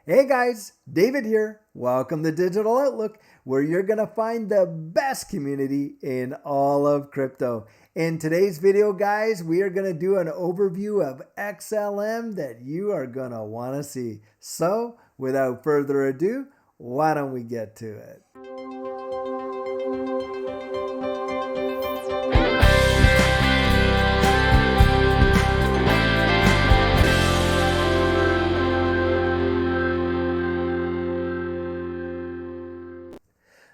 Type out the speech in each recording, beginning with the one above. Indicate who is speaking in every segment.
Speaker 1: Hey guys, David here. Welcome to Digital Outlook, where you're going to find the best community in all of crypto. In today's video, guys, we are going to do an overview of XLM that you are going to want to see. So, without further ado, why don't we get to it?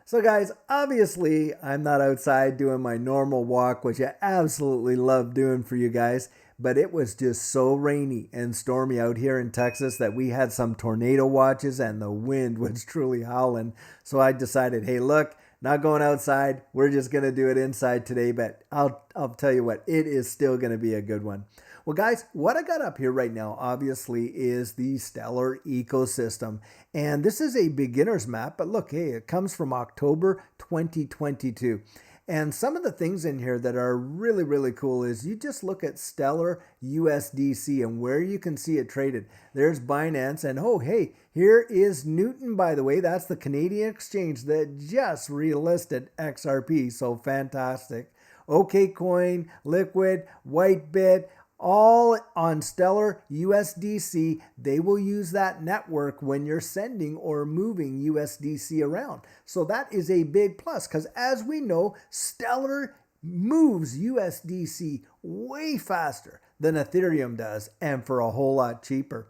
Speaker 1: So guys, obviously I'm not outside doing my normal walk, which I absolutely love doing for you guys, but it was just so rainy and stormy out here in Texas that we had some tornado watches and the wind was truly howling. So I decided, hey, look, not going outside. We're just going to do it inside today, but I'll tell you what, it is still going to be a good one. Well, guys, what I got up here right now, obviously, is the Stellar ecosystem. And this is a beginner's map, but look, hey, it comes from October 2022. And some of the things in here that are really, really cool is you just look at Stellar USDC and where you can see it traded. There's Binance, and oh, hey, here is Newton, by the way. That's the Canadian exchange that just relisted XRP. So fantastic. OKCoin, Liquid, Whitebit, all on Stellar USDC. They will use that network when you're sending or moving USDC around. So that is a big plus because as we know, Stellar moves USDC way faster than Ethereum does and for a whole lot cheaper.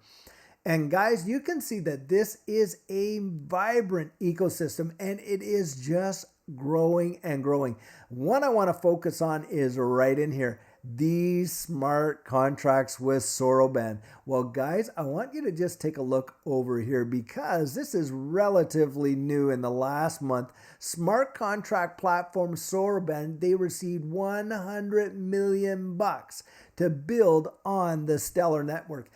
Speaker 1: And guys, you can see that this is a vibrant ecosystem and it is just growing and growing. One I want to focus on is right in here. These smart contracts with Soroban. Well, guys, I want you to just take a look over here because this is relatively new in the last month. Smart contract platform Soroban, they received 100 million bucks to build on the Stellar network.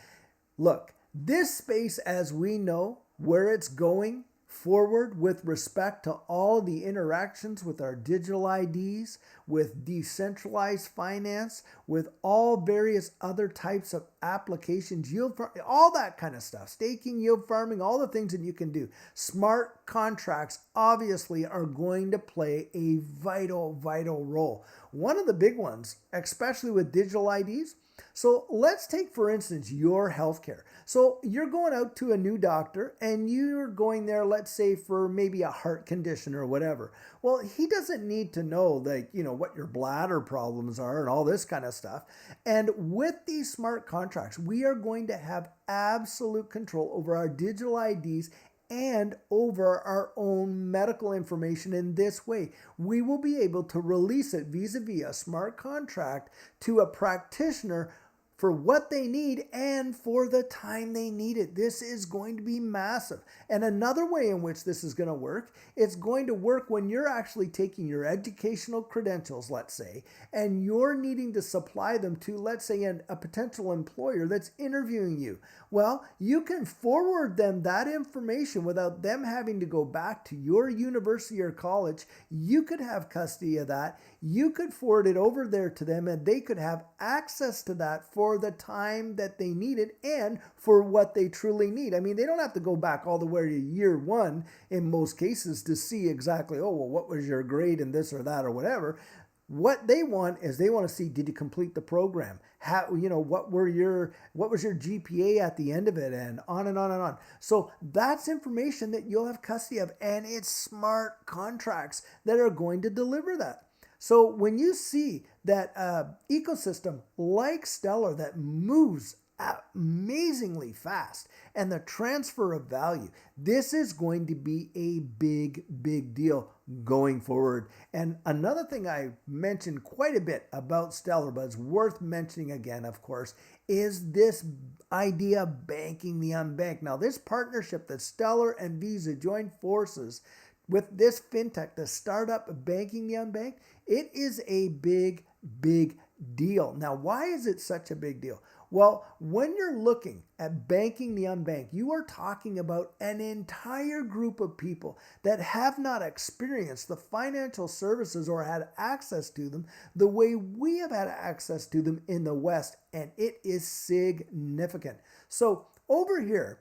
Speaker 1: Look, this space, as we know, where it's going forward with respect to all the interactions with our digital IDs, with decentralized finance, with all various other types of applications, yield farming, all that kind of stuff, staking, yield farming, all the things that you can do. Smart contracts obviously are going to play a vital, vital role. One of the big ones, especially with digital IDs, so let's take, for instance, your healthcare. So you're going out to a new doctor and you're going there, let's say, for maybe a heart condition or whatever. Well, he doesn't need to know, like, what your bladder problems are and all this kind of stuff. And with these smart contracts, we are going to have absolute control over our digital IDs and over our own medical information in this way. We will be able to release it vis-a-vis a smart contract to a practitioner for what they need and for the time they need it. This is going to be massive. And another way in which this is going to work, it's going to work when you're actually taking your educational credentials, let's say, and you're needing to supply them to, let's say, a potential employer that's interviewing you. Well, you can forward them that information without them having to go back to your university or college. You could have custody of that. You could forward it over there to them and they could have access to that for the time that they need it and for what they truly need. I mean, they don't have to go back all the way to year one in most cases to see exactly, oh, well, what was your grade in this or that or whatever. What they want is they want to see, did you complete the program? How, what was your GPA at the end of it, and on and on and on. So that's information that you'll have custody of, and it's smart contracts that are going to deliver that. So when you see that ecosystem like Stellar that moves amazingly fast and the transfer of value, this is going to be a big, big deal going forward. And another thing I mentioned quite a bit about Stellar, but it's worth mentioning again, of course, is this idea of banking the unbanked. Now, this partnership that Stellar and Visa joined forces with this fintech, the startup banking the unbanked, it is a big, big deal. Now, why is it such a big deal? Well, when you're looking at banking the unbanked, you are talking about an entire group of people that have not experienced the financial services or had access to them the way we have had access to them in the West, and it is significant. So over here,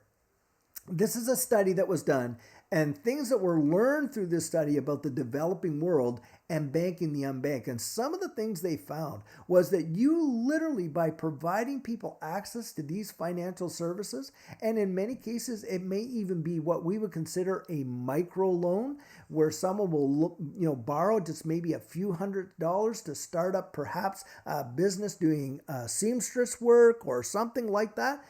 Speaker 1: This is a study that was done, and things that were learned through this study about the developing world and banking the unbanked. And some of the things they found was that you literally, by providing people access to these financial services, and in many cases, it may even be what we would consider a micro loan, where someone will borrow just maybe a few $100s to start up perhaps a business doing seamstress work or something like that.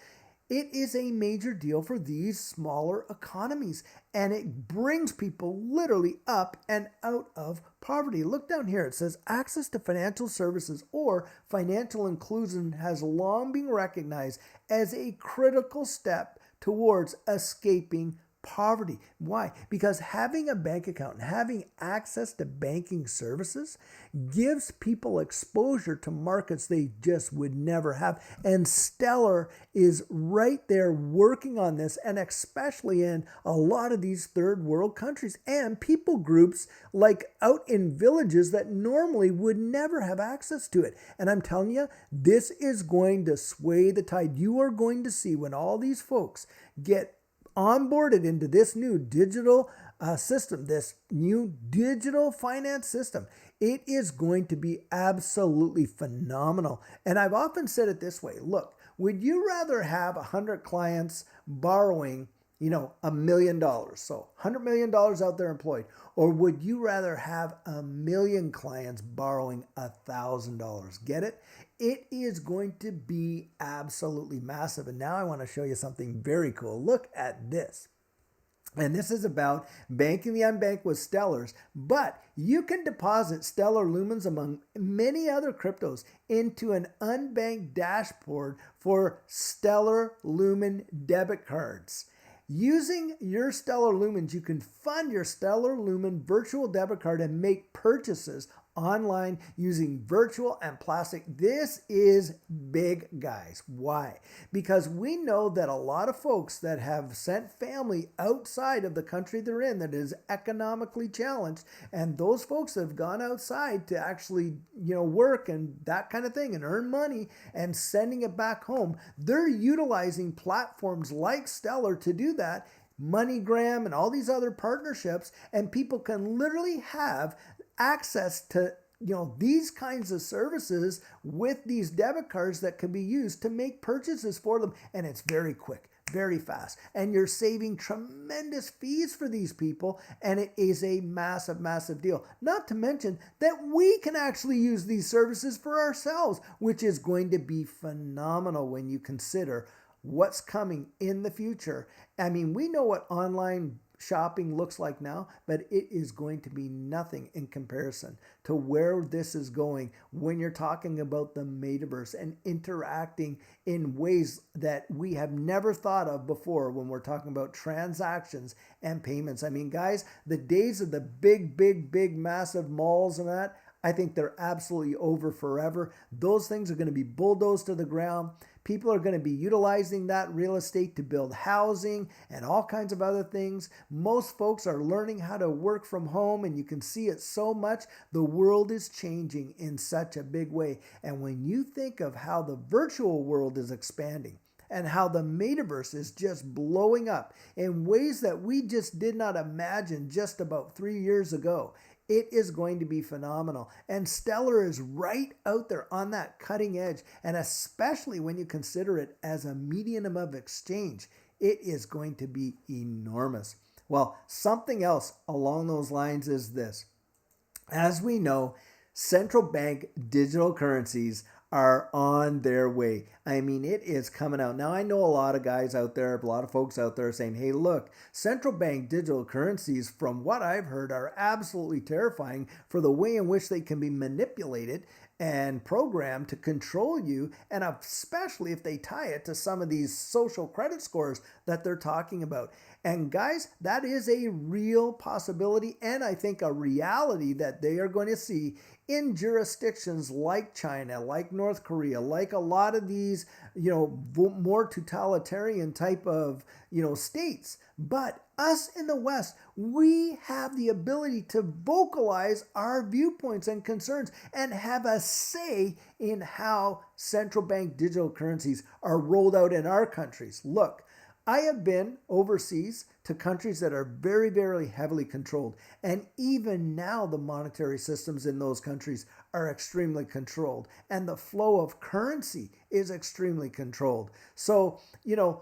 Speaker 1: It is a major deal for these smaller economies, and it brings people literally up and out of poverty. Look down here. It says access to financial services or financial inclusion has long been recognized as a critical step towards escaping poverty. Why? Because having a bank account and having access to banking services gives people exposure to markets they just would never have. And Stellar is right there working on this, and especially in a lot of these third world countries and people groups like out in villages that normally would never have access to it. And I'm telling you, this is going to sway the tide. You are going to see when all these folks get onboarded into this new digital system, this new digital finance system, it is going to be absolutely phenomenal. And I've often said it this way: look, would you rather have 100 clients borrowing $1 million, so $100 million out there employed, or would you rather have 1 million clients borrowing $1,000? Get it? It is going to be absolutely massive. And now I want to show you something very cool. Look at this. And this is about banking the unbanked with Stellars, but you can deposit Stellar Lumens among many other cryptos into an unbanked dashboard for Stellar Lumen debit cards. Using your Stellar Lumens, you can fund your Stellar Lumen virtual debit card and make purchases online using virtual and plastic. This is big, guys. Why? Because we know that a lot of folks that have sent family outside of the country they're in that is economically challenged, and those folks that have gone outside to actually, work and that kind of thing and earn money and sending it back home, they're utilizing platforms like Stellar to do that. MoneyGram and all these other partnerships, and people can literally have access to these kinds of services with these debit cards that can be used to make purchases for them. And it's very quick, very fast, and you're saving tremendous fees for these people, and it is a massive deal. Not to mention that we can actually use these services for ourselves, which is going to be phenomenal when you consider what's coming in the future. I mean, we know what online shopping looks like now, but it is going to be nothing in comparison to where this is going when you're talking about the metaverse and interacting in ways that we have never thought of before when we're talking about transactions and payments. I mean, guys, the days of the big, massive malls and that, I think they're absolutely over forever. Those things are going to be bulldozed to the ground. People are going to be utilizing that real estate to build housing and all kinds of other things. Most folks are learning how to work from home, and you can see it so much. The world is changing in such a big way. And when you think of how the virtual world is expanding and how the metaverse is just blowing up in ways that we just did not imagine just about 3 years ago, it is going to be phenomenal. And Stellar is right out there on that cutting edge. And especially when you consider it as a medium of exchange, it is going to be enormous. Well, something else along those lines is this. As we know, central bank digital currencies are on their way. I mean, it is coming out. Now, I know a lot of guys out there, a lot of folks out there saying, hey, look, central bank digital currencies, from what I've heard, are absolutely terrifying for the way in which they can be manipulated and programmed to control you, and especially if they tie it to some of these social credit scores that they're talking about. And guys, that is a real possibility, and I think a reality that they are going to see in jurisdictions like China, like North Korea, like a lot of these, more totalitarian type of, states. But us in the West, we have the ability to vocalize our viewpoints and concerns and have a say in how central bank digital currencies are rolled out in our countries. Look, I have been overseas to countries that are very, very heavily controlled. And even now, the monetary systems in those countries are extremely controlled. And the flow of currency is extremely controlled. So,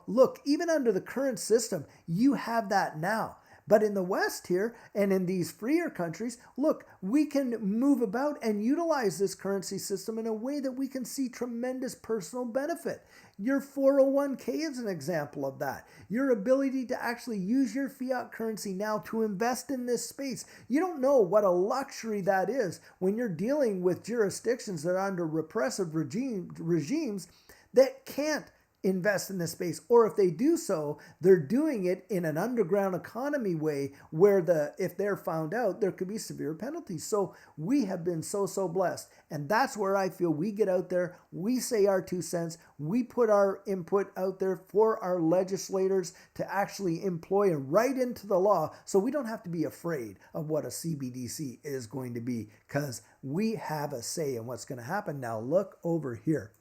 Speaker 1: look, even under the current system, you have that now. But in the West here and in these freer countries, look, we can move about and utilize this currency system in a way that we can see tremendous personal benefit. Your 401k is an example of that. Your ability to actually use your fiat currency now to invest in this space. You don't know what a luxury that is when you're dealing with jurisdictions that are under repressive regimes that can't invest in this space, or if they do so, they're doing it in an underground economy way where if they're found out, there could be severe penalties. So we have been so blessed, and that's where I feel we get out there, we say our 2 cents, we put our input out there for our legislators to actually employ and write into the law, so we don't have to be afraid of what a CBDC is going to be, because we have a say in what's going to happen. Now look over here.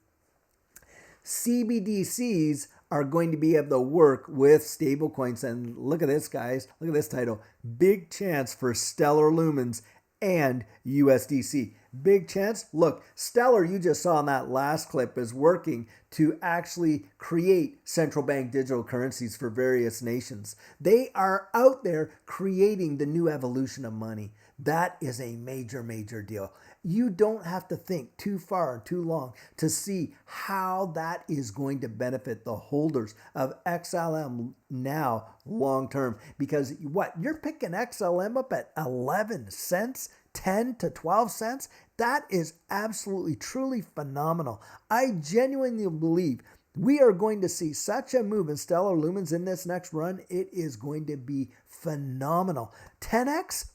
Speaker 1: CBDCs are going to be able to work with stablecoins. And look at this, guys. Look at this title. Big chance for Stellar, Lumens, and USDC. Big chance. Look, Stellar, you just saw in that last clip, is working to actually create central bank digital currencies for various nations. They are out there creating the new evolution of money. That is a major, major deal. You don't have to think too far or too long to see how that is going to benefit the holders of XLM now long term. Because what? You're picking XLM up at 11 cents, 10 to 12 cents? That is absolutely, truly phenomenal. I genuinely believe we are going to see such a move in Stellar Lumens in this next run. It is going to be phenomenal. 10x?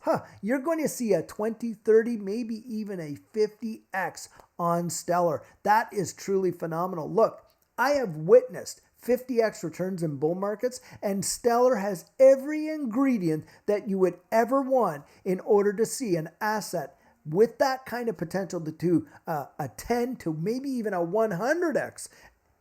Speaker 1: You're going to see a 20, 30, maybe even a 50x on Stellar. That is truly phenomenal. Look, I have witnessed 50x returns in bull markets, and Stellar has every ingredient that you would ever want in order to see an asset with that kind of potential to do a 10 to maybe even a 100x.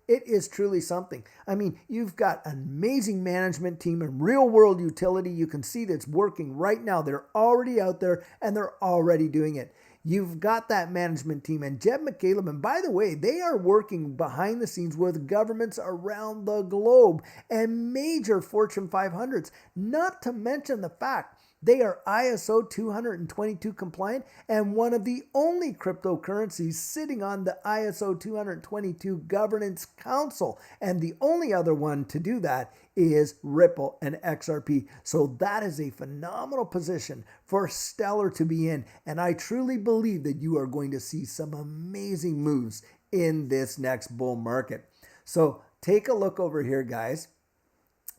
Speaker 1: It is truly something. I mean, you've got an amazing management team and real world utility. You can see that's working right now. They're already out there and they're already doing it. You've got that management team and Jeb McCaleb. And by the way, they are working behind the scenes with governments around the globe and major Fortune 500s, not to mention the fact they are ISO 222 compliant and one of the only cryptocurrencies sitting on the ISO 222 Governance Council. And the only other one to do that is Ripple and XRP. So that is a phenomenal position for Stellar to be in. And I truly believe that you are going to see some amazing moves in this next bull market. So take a look over here, guys,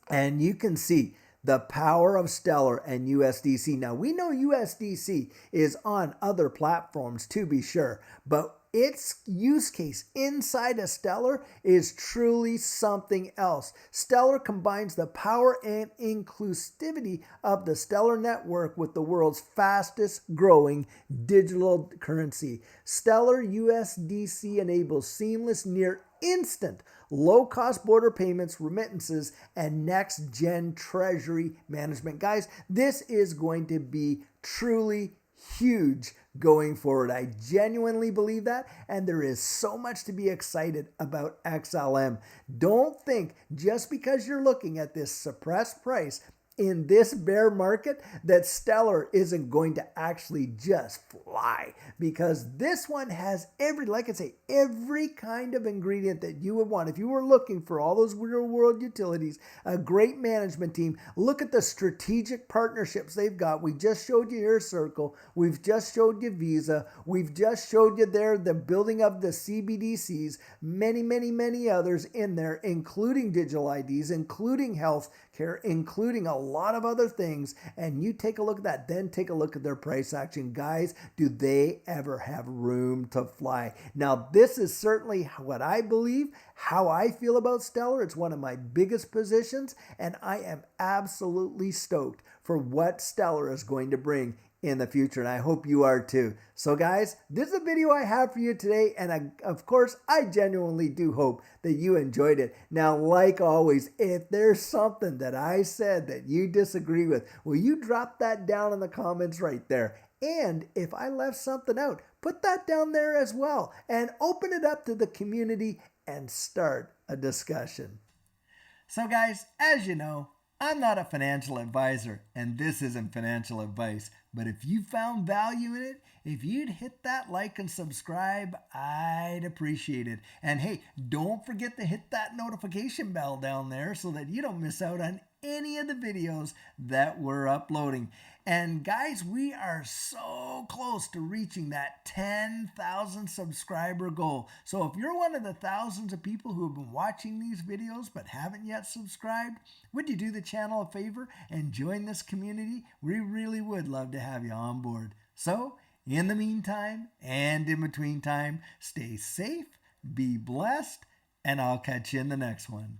Speaker 1: and you can see the power of Stellar and USDC. Now, we know USDC is on other platforms, to be sure, but its use case inside of Stellar is truly something else. Stellar combines the power and inclusivity of the Stellar network with the world's fastest growing digital currency. Stellar USDC enables seamless, near instant, low-cost border payments, remittances, and next-gen treasury management. Guys, this is going to be truly huge going forward. I genuinely believe that, and there is so much to be excited about XLM. Don't think just because you're looking at this suppressed price in this bear market that Stellar isn't going to actually just fly, because this one has every kind of ingredient that you would want. If you were looking for all those real world utilities, a great management team, look at the strategic partnerships they've got. We just showed you here Circle. We've just showed you Visa. We've just showed you there the building of the CBDCs, many others in there, including digital IDs, including health care, including a lot of other things. And you take a look at that, then take a look at their price action. Guys, do they ever have room to fly? Now, this is certainly what I believe, how I feel about Stellar. It's one of my biggest positions, and I am absolutely stoked for what Stellar is going to bring in the future, and I hope you are too. So guys, this is a video I have for you today, and of course, I genuinely do hope that you enjoyed it. Now, like always, if there's something that I said that you disagree with, will you drop that down in the comments right there? And if I left something out, put that down there as well, and open it up to the community and start a discussion. So guys, as you know, I'm not a financial advisor, and this isn't financial advice, but if you found value in it, if you'd hit that like and subscribe, I'd appreciate it. And hey, don't forget to hit that notification bell down there so that you don't miss out on any of the videos that we're uploading. And guys, we are so close to reaching that 10,000 subscriber goal. So if you're one of the thousands of people who have been watching these videos but haven't yet subscribed, would you do the channel a favor and join this community? We really would love to have you on board. So in the meantime and in between time, stay safe, be blessed, and I'll catch you in the next one.